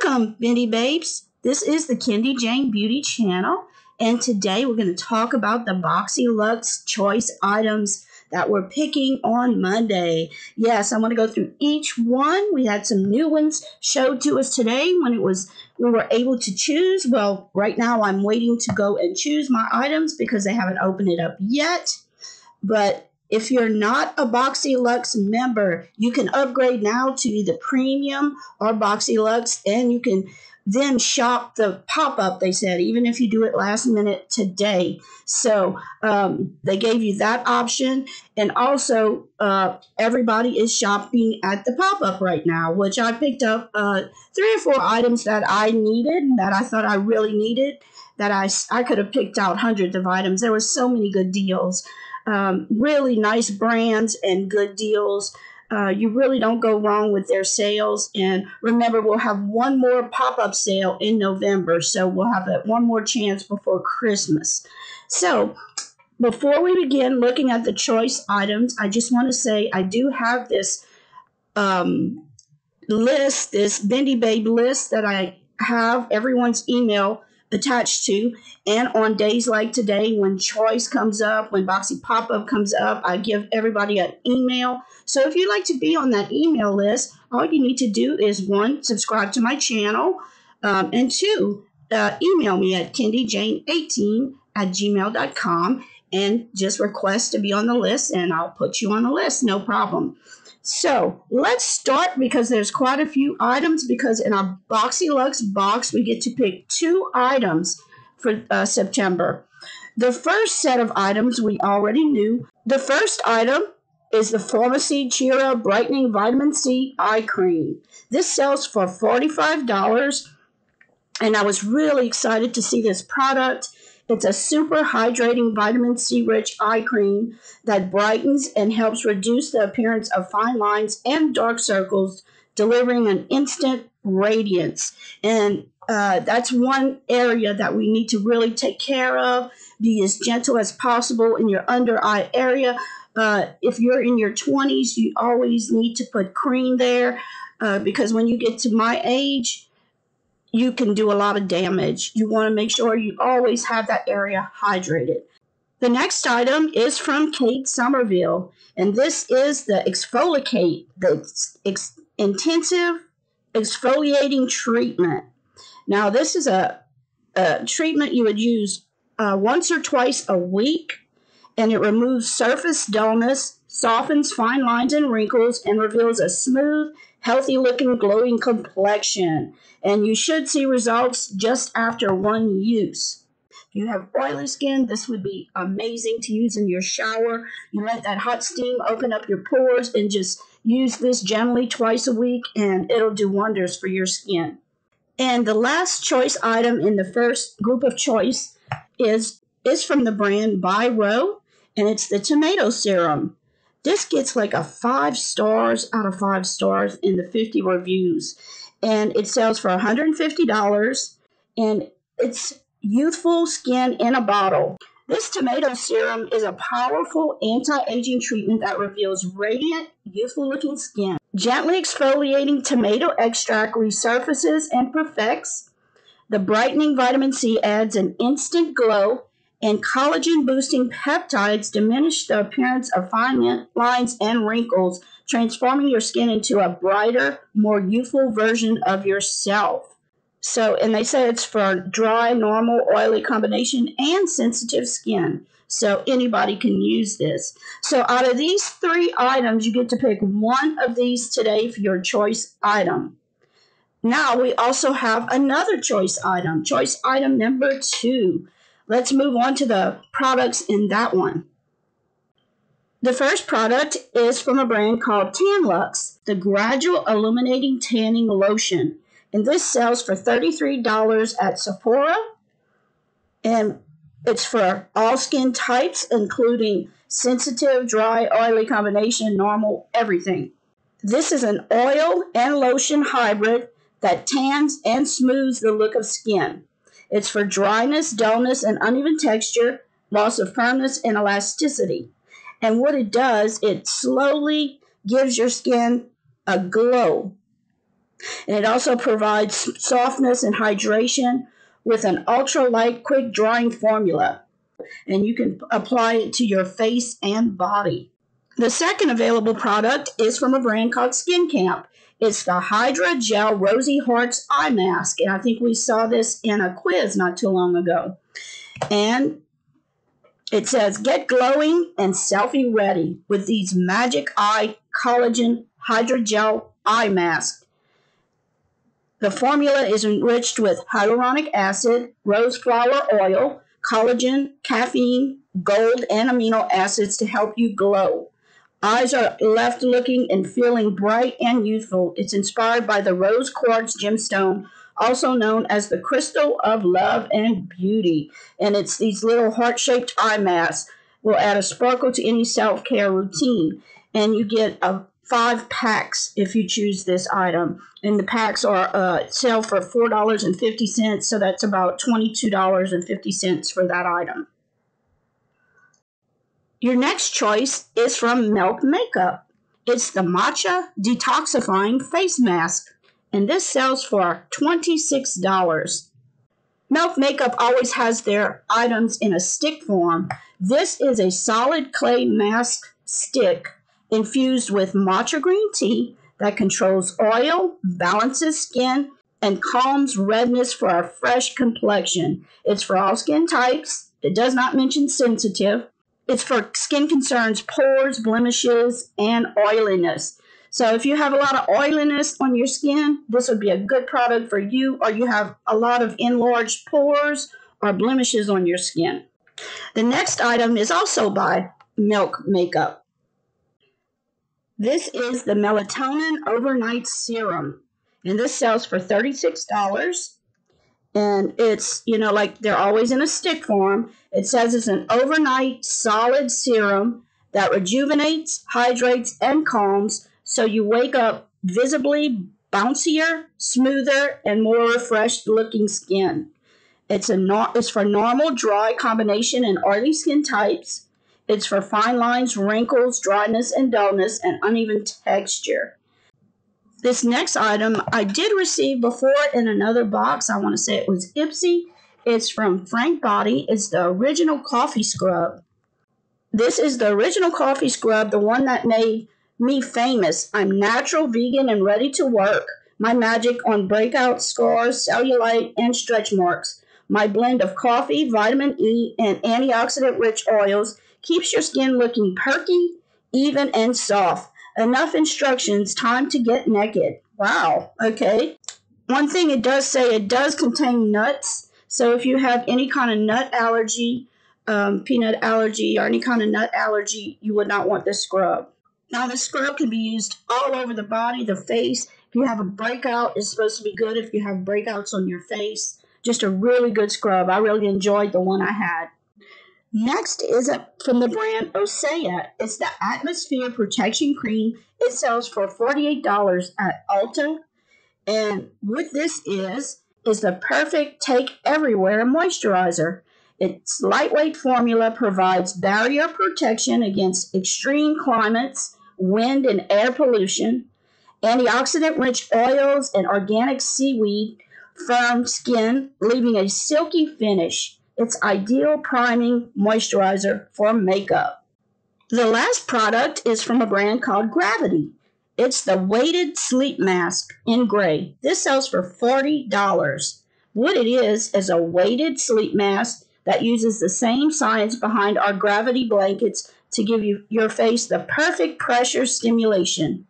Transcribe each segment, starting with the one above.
Welcome, Bindi Babes. This is the Kendy Jane Beauty channel, and today we're going to talk about the Boxyluxe choice items that we're picking on Monday. Yes, I want to go through each one. We had some new ones showed to us today when we were able to choose. Well, right now I'm waiting to go and choose my items because they haven't opened it up yet. But if you're not a Boxyluxe member, you can upgrade now to either Premium or Boxyluxe, and you can then shop the pop-up, they said, even if you do it last minute today. So they gave you that option. And also, everybody is shopping at the pop-up right now, which I picked up 3 or 4 items that I needed, that I thought I really needed, that I could have picked out hundreds of items. There were so many good deals. Really nice brands and good deals. You really don't go wrong with their sales. And remember, we'll have one more pop-up sale in November, so we'll have that one more chance before Christmas. So before we begin looking at the choice items, I just want to say I do have this list, this Bindi Babe list that I have everyone's email attached to, and on days like today when choice comes up, when Boxy pop-up comes up, I give everybody an email. So if you'd like to be on that email list, all you need to do is 1, subscribe to my channel, and 2, email me at kendijane18@gmail.com and just request to be on the list, and I'll put you on the list, no problem. So let's start, because there's quite a few items, because in our Boxyluxe box, we get to pick 2 items for September. The first set of items we already knew. The first item is the Pharmacy Cheera Brightening Vitamin C Eye Cream. This sells for $45, and I was really excited to see this product. It's a super hydrating vitamin C rich eye cream that brightens and helps reduce the appearance of fine lines and dark circles, delivering an instant radiance. And that's one area that we need to really take care of. Be as gentle as possible in your under eye area. If you're in your 20s, you always need to put cream there, because when you get to my age, you can do a lot of damage. You want to make sure you always have that area hydrated. The next item is from Kate Somerville, and this is the Exfoliate, the Intensive Exfoliating Treatment. Now, this is a treatment you would use once or twice a week, and it removes surface dullness, softens fine lines and wrinkles, and reveals a smooth, healthy-looking, glowing complexion. And you should see results just after 1 use. If you have oily skin, this would be amazing to use in your shower. You let that hot steam open up your pores, and just use this gently twice a week, and it'll do wonders for your skin. And the last choice item in the first group of choice is from the brand By Row, and it's the Tomato Serum. This gets like a 5 stars out of 5 stars in the 50 reviews. And it sells for $150, and it's youthful skin in a bottle. This tomato serum is a powerful anti-aging treatment that reveals radiant, youthful-looking skin. Gently exfoliating tomato extract resurfaces and perfects. The brightening vitamin C adds an instant glow, and collagen-boosting peptides diminish the appearance of fine lines and wrinkles, transforming your skin into a brighter, more youthful version of yourself. So, and they say it's for dry, normal, oily combination, and sensitive skin. So anybody can use this. So out of these 3 items, you get to pick one of these today for your choice item. Now we also have another choice item number 2. Let's move on to the products in that one. The first product is from a brand called Tamlux, the Gradual Illuminating Tanning Lotion. And this sells for $33 at Sephora. And it's for all skin types, including sensitive, dry, oily combination, normal, everything. This is an oil and lotion hybrid that tans and smooths the look of skin. It's for dryness, dullness, and uneven texture, loss of firmness, and elasticity. And what it does, it slowly gives your skin a glow. And it also provides softness and hydration with an ultra-light, quick-drying formula. And you can apply it to your face and body. The second available product is from a brand called Skin Camp. It's the Hydrogel Rosy Hearts Eye Mask. And I think we saw this in a quiz not too long ago. And it says, get glowing and selfie ready with these Magic Eye Collagen Hydrogel Eye Mask. The formula is enriched with hyaluronic acid, rose flower oil, collagen, caffeine, gold, and amino acids to help you glow. Eyes are left looking and feeling bright and youthful. It's inspired by the rose quartz gemstone, also known as the crystal of love and beauty. And it's these little heart-shaped eye masks. Will add a sparkle to any self-care routine. And you get 5 packs if you choose this item. And the packs are sell for $4.50, so that's about $22.50 for that item. Your next choice is from Milk Makeup. It's the Matcha Detoxifying Face Mask, and this sells for $26. Milk Makeup always has their items in a stick form. This is a solid clay mask stick infused with matcha green tea that controls oil, balances skin, and calms redness for a fresh complexion. It's for all skin types. It does not mention sensitive. It's for skin concerns, pores, blemishes, and oiliness. So if you have a lot of oiliness on your skin, this would be a good product for you, or you have a lot of enlarged pores or blemishes on your skin. The next item is also by Milk Makeup. This is the Melatonin Overnight Serum, and this sells for $36. And it's, like they're always in a stick form. It says it's an overnight solid serum that rejuvenates, hydrates, and calms, so you wake up visibly bouncier, smoother, and more refreshed looking skin. It's for normal, dry combination and oily skin types. It's for fine lines, wrinkles, dryness, and dullness, and uneven texture. This next item I did receive before in another box. I want to say it was Ipsy. It's from Frank Body. It's the original coffee scrub. This is the original coffee scrub, the one that made me famous. I'm natural, vegan, and ready to work. My magic on breakout scars, cellulite, and stretch marks. My blend of coffee, vitamin E, and antioxidant-rich oils keeps your skin looking perky, even, and soft. Enough instructions, time to get naked. Wow, okay. One thing it does say, it does contain nuts. So if you have any kind of nut allergy, peanut allergy, or any kind of nut allergy, you would not want this scrub. Now, the scrub can be used all over the body, the face. If you have a breakout, it's supposed to be good if you have breakouts on your face. Just a really good scrub. I really enjoyed the one I had. Next is from the brand Osea. It's the Atmosphere Protection Cream. It sells for $48 at Ulta. And what this is the perfect take everywhere moisturizer. Its lightweight formula provides barrier protection against extreme climates, wind and air pollution, antioxidant-rich oils, and organic seaweed, firm skin, leaving a silky finish. It's ideal priming moisturizer for makeup. The last product is from a brand called Gravity. It's the Weighted Sleep Mask in gray. This sells for $40. What it is a weighted sleep mask that uses the same science behind our Gravity blankets to give your face the perfect pressure stimulation.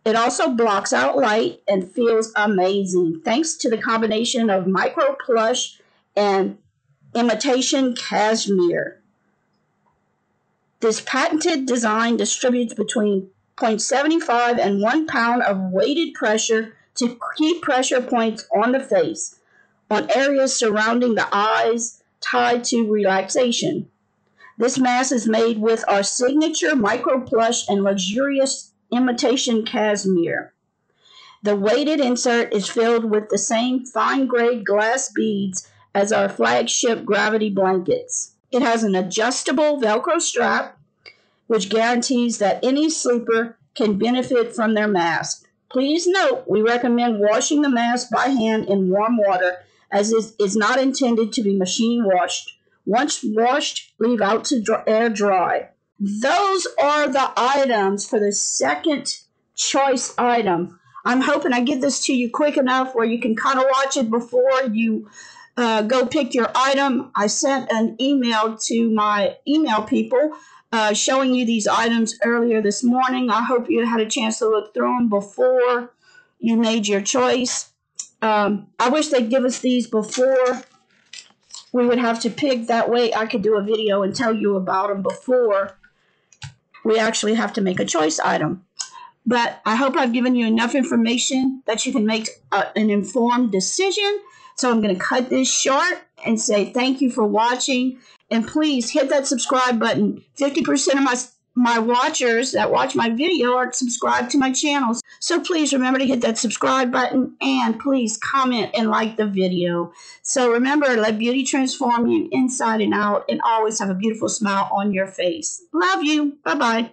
It also blocks out light and feels amazing thanks to the combination of micro plush and imitation cashmere. This patented design distributes between 0.75 and 1 pound of weighted pressure to keep pressure points on the face, on areas surrounding the eyes, tied to relaxation. This mask is made with our signature micro plush and luxurious imitation cashmere. The weighted insert is filled with the same fine-grade glass beads as our flagship Gravity blankets. It has an adjustable Velcro strap, which guarantees that any sleeper can benefit from their mask. Please note, we recommend washing the mask by hand in warm water as it is not intended to be machine washed. Once washed, leave out to air dry. Those are the items for the second choice item. I'm hoping I get this to you quick enough where you can kind of watch it before you go pick your item. I sent an email to my email people showing you these items earlier this morning. I hope you had a chance to look through them before you made your choice. I wish they'd give us these before we would have to pick. That way I could do a video and tell you about them before we actually have to make a choice item. But I hope I've given you enough information that you can make an informed decision. So I'm going to cut this short and say thank you for watching. And please hit that subscribe button. 50% of my watchers that watch my video are subscribed to my channels. So please remember to hit that subscribe button and please comment and like the video. So remember, let beauty transform you inside and out and always have a beautiful smile on your face. Love you. Bye-bye.